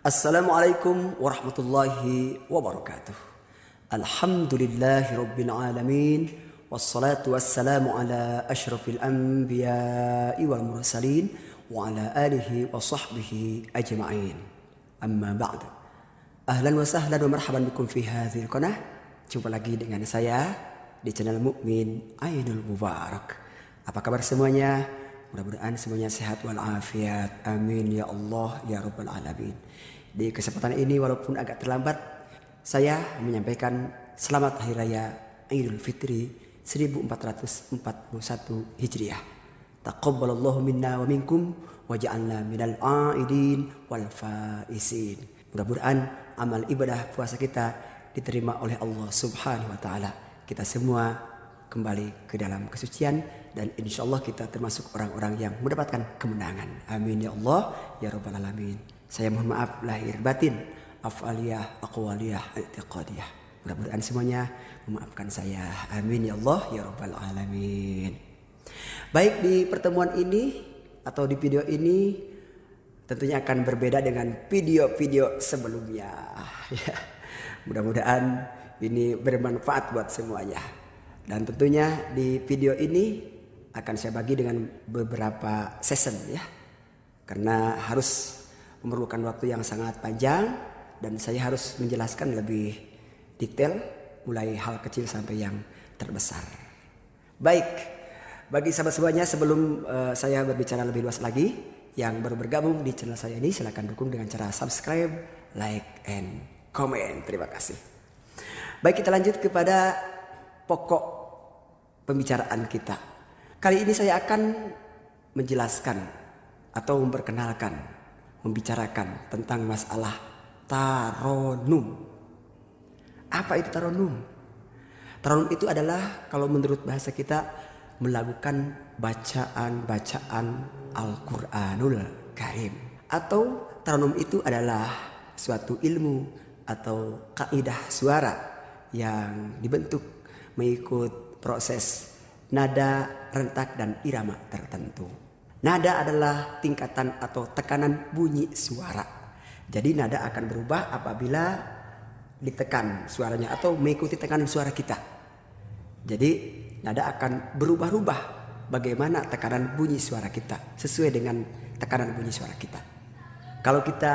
Assalamualaikum warahmatullahi wabarakatuh. Alhamdulillahi rabbil alamin. Wassalatu wassalamu ala ashrafil anbiya'i wal mursalin wa ala alihi wa sahbihi ajma'in. Amma ba'd. Ahlan wa sahlan wa marhaban bikum fi hadhil qanah. Jumpa lagi dengan saya di channel Mukmin Ainul Mubarak. Apa kabar semuanya? Mudah-mudahan semuanya sehat walafiat. Amin ya Allah ya rabbal alamin. Di kesempatan ini walaupun agak terlambat, saya menyampaikan selamat Hari Raya Idul Fitri 1441 Hijriah. Taqabbalallahu minna wa minkum wa ja'alna minal a'idin wal faisin. Mudah-mudahan amal ibadah puasa kita diterima oleh Allah Subhanahu wa taala. Kita semua kembali ke dalam kesucian dan insya Allah kita termasuk orang-orang yang mendapatkan kemenangan. Amin ya Allah ya rabbal alamin. Saya mohon maaf lahir batin, afaliyah, aqwaliyah, i'tiqadiyah. Mudah-mudahan semuanya memaafkan saya. Amin ya Allah ya rabbal alamin. Baik, di pertemuan ini atau di video ini tentunya akan berbeda dengan video-video sebelumnya. Mudah-mudahan ini bermanfaat buat semuanya. Dan tentunya di video ini akan saya bagi dengan beberapa season ya. Karena harus memerlukan waktu yang sangat panjang dan saya harus menjelaskan lebih detail mulai hal kecil sampai yang terbesar. Baik, bagi sahabat semuanya sebelum saya berbicara lebih luas lagi, yang baru bergabung di channel saya ini silakan dukung dengan cara subscribe, like, and comment. Terima kasih. Baik, kita lanjut kepada pokok pembicaraan kita. Kali ini saya akan menjelaskan atau memperkenalkan, membicarakan tentang masalah taronum. Apa itu taronum? Taronum itu adalah kalau menurut bahasa kita melakukan bacaan-bacaan Al-Quranul Karim. Atau taronum itu adalah suatu ilmu atau kaidah suara yang dibentuk mengikut proses nada, rentak, dan irama tertentu. Nada adalah tingkatan atau tekanan bunyi suara. Jadi nada akan berubah apabila ditekan suaranya atau mengikuti tekanan suara kita. Jadi nada akan berubah-ubah bagaimana tekanan bunyi suara kita sesuai dengan tekanan bunyi suara kita. Kalau kita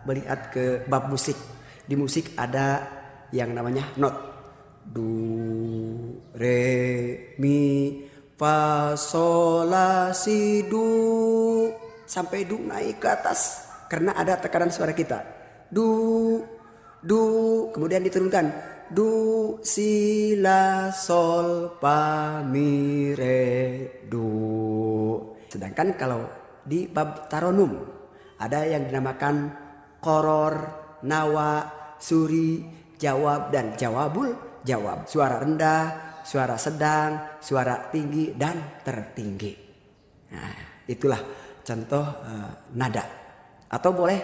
melihat ke bab musik, di musik ada yang namanya not. Do, re, mi, fa, sol, la, si, do. Sampai do naik ke atas karena ada tekanan suara kita. Do, kemudian diturunkan. Do, si, la, sol, fa, mi, re, do. Sedangkan kalau di bab taronum ada yang dinamakan qoror, nawa, suri, jawab, dan jawabul jawab. Suara rendah, suara sedang, suara tinggi, dan tertinggi. Nah, itulah contoh nada. Atau boleh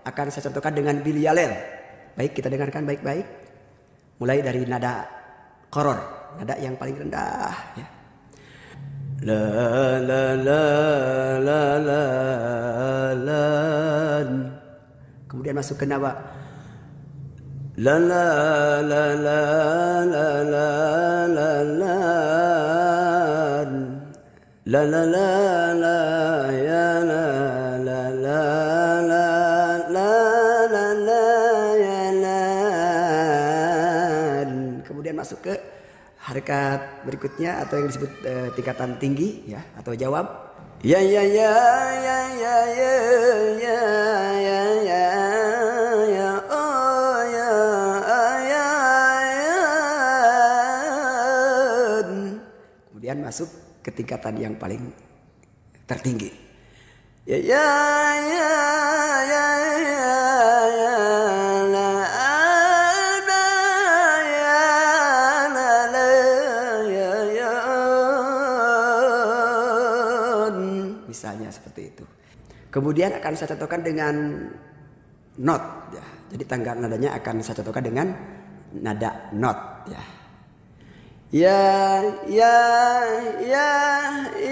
akan saya contohkan dengan bilyalel. Baik, kita dengarkan baik-baik. Mulai dari nada qoror, nada yang paling rendah ya. La la la la la la. Kemudian masuk ke nawa. La la la la la la la la la la la la ya la la la la la la la ya la. Kemudian masuk ke harakat berikutnya atau yang disebut tingkatan tinggi ya atau jawab. Ya ya ya ya ya ya ya ya ya ya oh ya ya ya. Kemudian masuk ke tingkatan yang paling tertinggi. Ya ya ya ya ya ya la ana ya la la ya ya. Misalnya seperti itu. Kemudian akan saya contohkan dengan not ya. Jadi tangga nadanya akan saya contohkan dengan nada not ya. Ya ya ya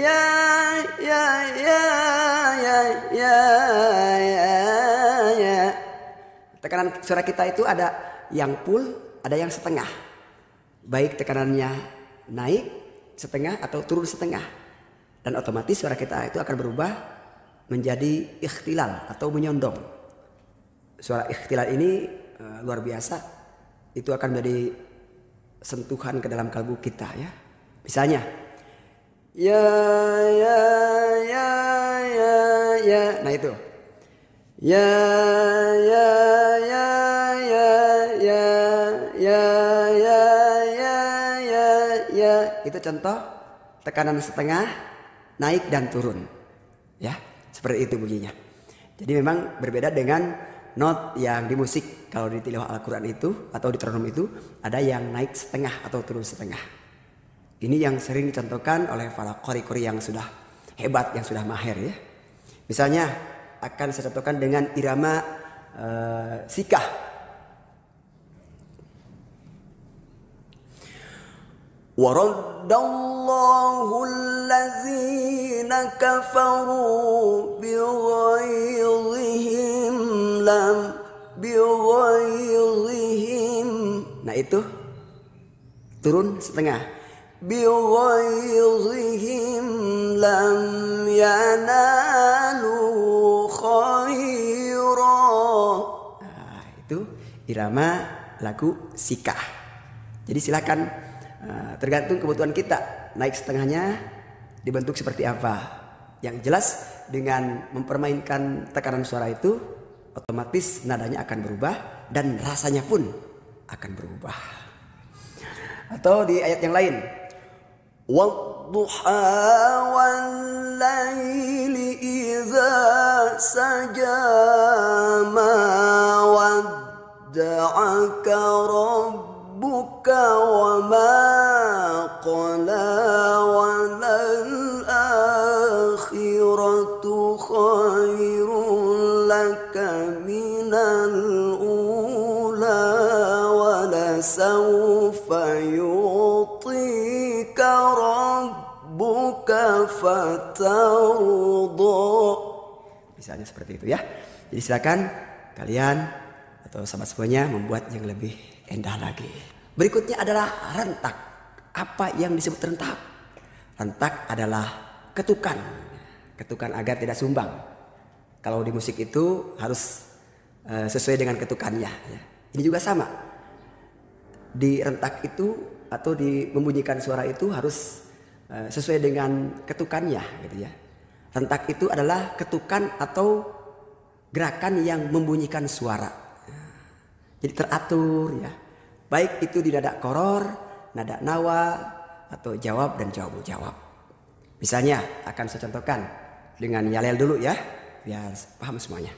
ya ya ya ya ya ya ya suara kita itu ada yang full, ada yang setengah. Baik tekanannya naik setengah atau turun setengah. Dan otomatis suara kita itu akan berubah menjadi ikhtilal atau menyondong. Suara ikhtilal ini luar biasa. Itu akan menjadi sentuhan ke dalam kalbu kita ya. Misalnya ya ya ya ya ya. Nah itu. Ya ya ya ya ya ya ya ya ya ya. Itu contoh tekanan setengah naik dan turun. Ya, seperti itu bunyinya. Jadi memang berbeda dengan not yang di musik. Kalau di tilawah Al-Quran itu atau di tronom itu ada yang naik setengah atau turun setengah. Ini yang sering dicontohkan oleh para qori-qori yang sudah hebat, yang sudah mahir ya. Misalnya akan saya contohkan dengan irama sikah. Waraddallahu allazina kafaru bighayzihim lam bighayzihim. Nah itu turun setengah. Bighayzihim lam yanalu khaira. Nah, itu irama lagu sikah. Jadi silakan tergantung kebutuhan kita. Naik setengahnya dibentuk seperti apa. Yang jelas dengan mempermainkan tekanan suara itu otomatis nadanya akan berubah dan rasanya pun akan berubah. Atau di ayat yang lain. Wadduha wal laili idza saja ma wadda'aka rabbuka wa ma qala walal akhiratu khairul laka minal ula wa la sawfa yu'tika rabbuka fatarda. Misalnya seperti itu ya. Jadi silakan kalian atau sahabat semuanya membuat yang lebih indah lagi. Berikutnya adalah rentak. Apa yang disebut rentak? Rentak adalah ketukan. Ketukan agar tidak sumbang. Kalau di musik itu harus sesuai dengan ketukannya. Ya. Ini juga sama. Di rentak itu atau di membunyikan suara itu harus sesuai dengan ketukannya, gitu ya. Rentak itu adalah ketukan atau gerakan yang membunyikan suara. Jadi teratur ya. Baik itu di nada koror, nada nawa, atau jawab dan jawab. Misalnya akan saya contohkan dengan yalel dulu ya, biar paham semuanya.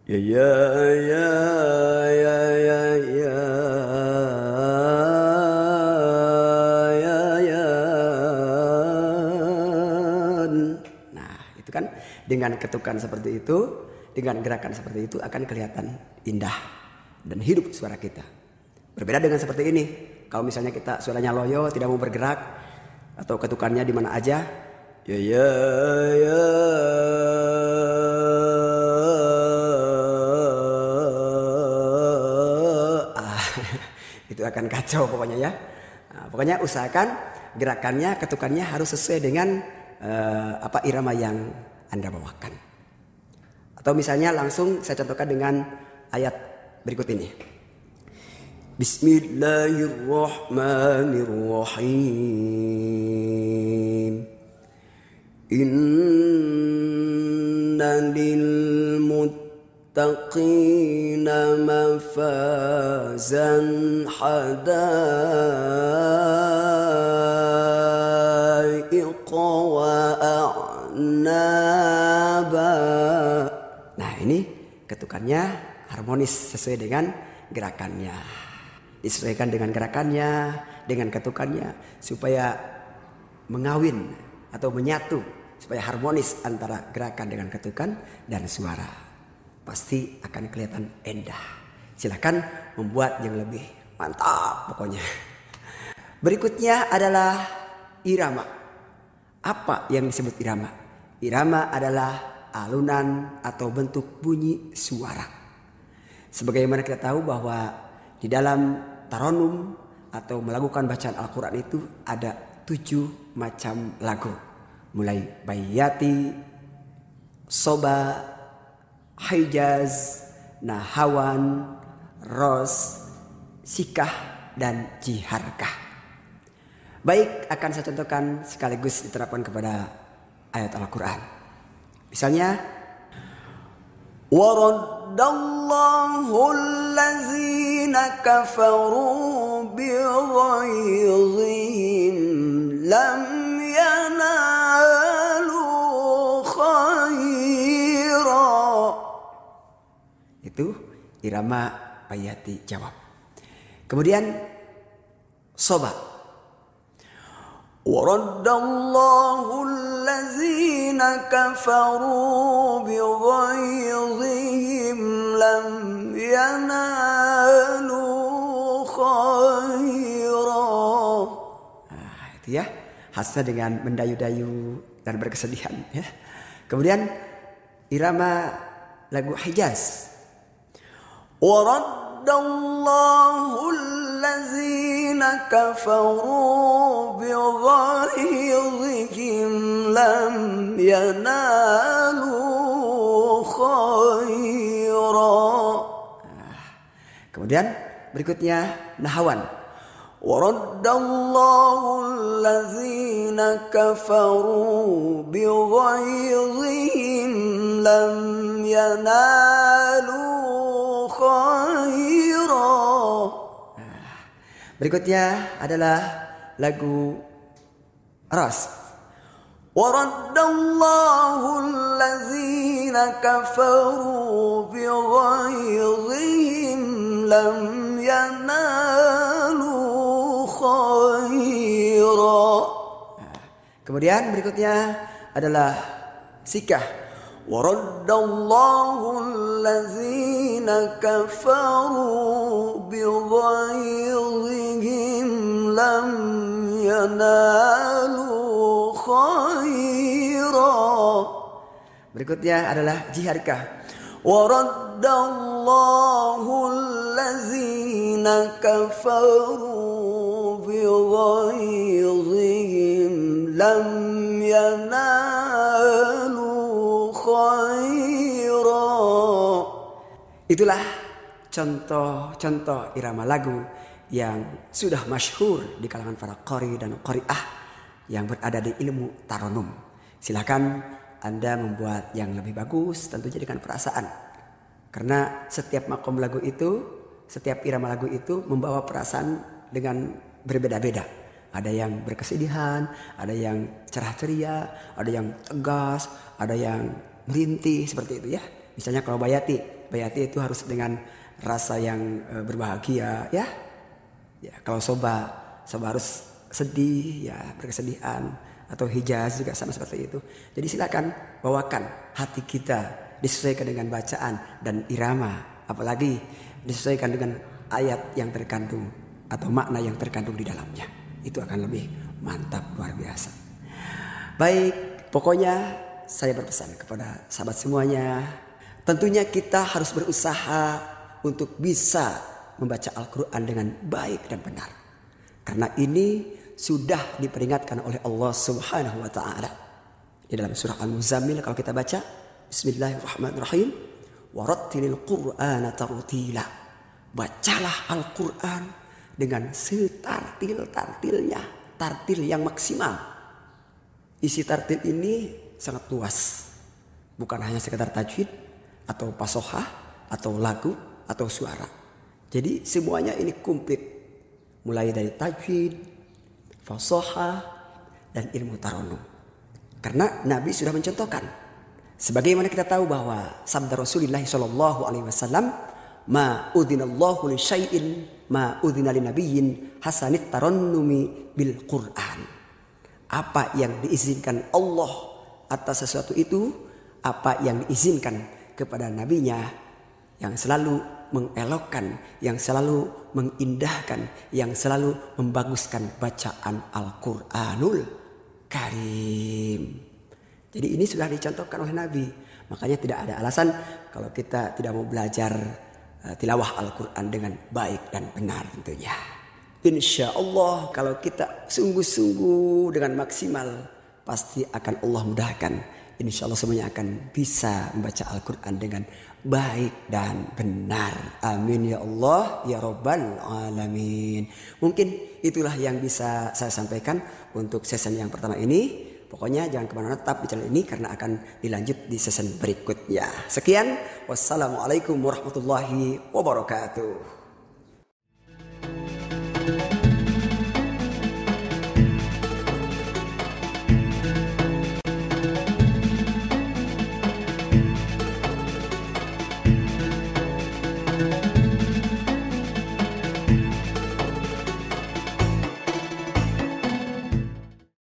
Ya ya ya ya ya ya ya ya. Nah itu kan dengan ketukan seperti itu, dengan gerakan seperti itu akan kelihatan indah dan hidup suara kita. Berbeda dengan seperti ini. Kalau misalnya kita suaranya loyo, tidak mau bergerak atau ketukannya di mana aja, ya ya ya. Itu akan kacau pokoknya ya. Nah, pokoknya usahakan gerakannya, ketukannya harus sesuai dengan irama yang Anda bawakan. Atau misalnya langsung saya contohkan dengan ayat berikut ini. Bismillahirrahmanirrahim. Inna lil muttaqina mafazan hadaiqa wa a'naba. Nah ini ketukannya harmonis sesuai dengan gerakannya. Disesuaikan dengan gerakannya, dengan ketukannya supaya mengawin atau menyatu, supaya harmonis antara gerakan dengan ketukan dan suara. Pasti akan kelihatan indah. Silakan membuat yang lebih mantap pokoknya. Berikutnya adalah irama. Apa yang disebut irama? Irama adalah alunan atau bentuk bunyi suara. Sebagaimana kita tahu bahwa di dalam taronum atau melakukan bacaan Al-Quran itu ada 7 macam lagu. Mulai bayati, soba, hijaz, nahawan, ros, sikah, dan jiharkah. Baik, akan saya contohkan sekaligus diterapkan kepada ayat Al-Quran. Misalnya, waraddallahu allazina kafaru bighayzihim lam yanalu khaira. Itu irama bayati jawab. Kemudian soba. Waraddallahu allazina kafaru bighayzihim lam yanalu khaira. Itu ya, khasnya dengan mendayu-dayu dan berkesedihan ya. Kemudian irama lagu Hijaz. Waraddallahu allazina kafaru bighayzihim lam yanalu khaira. Kemudian berikutnya nahawan. Waraddallahu allazina kafaru bighayzihim lam yanalu khaira. Berikutnya adalah lagu Ras. Waraddallahu allazina kafaru bighayzihim lam yanalu khaira. Kemudian berikutnya adalah sikah. Waraddallahu allazina kafaru bighayzihim lam yanalu khaira. Berikutnya adalah jiharkah. Waraddallahu allazina kafaru bighayzihim lam yanalu khaira. Itulah contoh-contoh irama lagu yang sudah masyhur di kalangan para qari dan qari'ah yang berada di ilmu taronum. Silakan Anda membuat yang lebih bagus, tentunya dengan perasaan. Karena setiap makom lagu itu, setiap irama lagu itu membawa perasaan dengan berbeda-beda. Ada yang berkesedihan, ada yang cerah ceria, ada yang tegas, ada yang merintih seperti itu ya. Misalnya kalau bayati itu harus dengan rasa yang berbahagia ya. Ya, kalau soba harus sedih ya, berkesedihan, atau hijaz juga sama seperti itu. Jadi silakan bawakan hati kita disesuaikan dengan bacaan dan irama, apalagi disesuaikan dengan ayat yang terkandung atau makna yang terkandung di dalamnya. Itu akan lebih mantap, luar biasa. Baik, pokoknya saya berpesan kepada sahabat semuanya, tentunya kita harus berusaha untuk bisa membaca Al-Quran dengan baik dan benar. Karena ini sudah diperingatkan oleh Allah Subhanahu wa taala. Di dalam surah Al-Muzammil kalau kita baca, Bismillahirrahmanirrahim, warattilil Qur'ana tartila. Bacalah Al-Quran dengan setartil-tartilnya, tartil yang maksimal. Isi tartil ini sangat luas. Bukan hanya sekedar tajwid atau pasohah atau lagu atau suara. Jadi semuanya ini komplit. Mulai dari tajwid, fasohah, dan ilmu taronum. Karena Nabi sudah mencontohkan. Sebagaimana kita tahu bahwa sabda Rasulullah SAW, ma udhinallahu li syai'in ma udhina li nabiyyin hasanit tarannumi bil Qur'an. Apa yang diizinkan Allah atas sesuatu itu, apa yang diizinkan kepada nabinya yang selalu mengelokkan, yang selalu mengindahkan, yang selalu membaguskan bacaan Al-Quranul Karim. Jadi ini sudah dicontohkan oleh Nabi Makanya tidak ada alasan kalau kita tidak mau belajar tilawah Al-Quran dengan baik dan benar tentunya. Insya Allah kalau kita sungguh-sungguh dengan maksimal, pasti akan Allah mudahkan. Insya Allah semuanya akan bisa membaca Al-Quran dengan baik dan benar. Amin ya Allah ya Rabbal Alamin. Mungkin itulah yang bisa saya sampaikan untuk season yang pertama ini. Pokoknya jangan kemana-mana, tetap di channel ini karena akan dilanjut di season berikutnya. Sekian, wassalamualaikum warahmatullahi wabarakatuh.